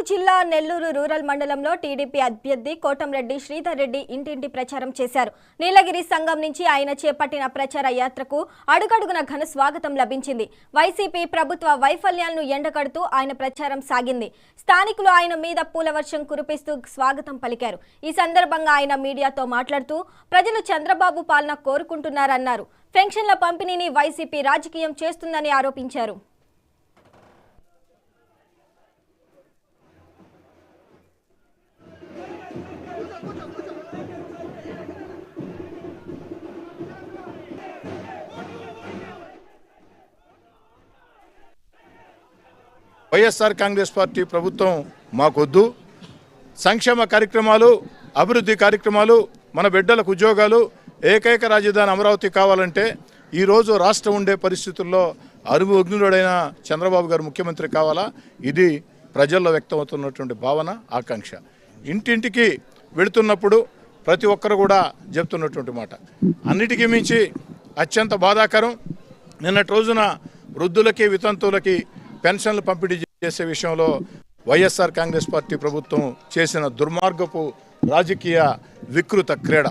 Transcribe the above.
జిల్లా నెల్లూరు రూరల్ మండలంలో టీడీపీ అభ్యర్థి కోటంరెడ్డి శ్రీధర్ రెడ్డి ఇంటింటి ప్రచారం చేశారు. నీలగిరి సంఘం నుంచి ఆయన చేపట్టిన ప్రచార యాత్రకు అడుగడుగున ఘన స్వాగతం లభించింది. వైసీపీ ప్రభుత్వ వైఫల్యాలను ఎండగడుతూ ఆయన ప్రచారం సాగింది. స్థానికులు ఆయన మీద పూలవర్షం కురిపిస్తూ స్వాగతం పలికారు. ఈ సందర్భంగా ఆయన మీడియాతో మాట్లాడుతూ ప్రజలు చంద్రబాబు పాలన కోరుకుంటున్నారన్నారు. పెన్షన్ల పంపిణీని వైసీపీ రాజకీయం చేస్తుందని ఆరోపించారు. వైఎస్ఆర్ కాంగ్రెస్ పార్టీ ప్రభుత్వం మాకొద్దు. సంక్షేమ కార్యక్రమాలు, అభివృద్ధి కార్యక్రమాలు, మన బిడ్డలకు ఉద్యోగాలు, ఏకైక రాజధాని అమరావతి కావాలంటే ఈరోజు రాష్ట్రం ఉండే పరిస్థితుల్లో అగ్నుడైన చంద్రబాబు గారు ముఖ్యమంత్రి కావాలా? ఇది ప్రజల్లో వ్యక్తమవుతున్నటువంటి భావన, ఆకాంక్ష. ఇంటింటికి వెళుతున్నప్పుడు ప్రతి ఒక్కరు కూడా చెప్తున్నటువంటి మాట అన్నిటికీ మించి అత్యంత బాధాకరం. నిన్నటి రోజున వృద్ధులకి, వితంతువులకి పెన్షన్లు పంపిణీ చేసే విషయంలో వైఎస్ఆర్ కాంగ్రెస్ పార్టీ ప్రభుత్వం చేసిన దుర్మార్గపు రాజకీయ వికృత క్రీడ.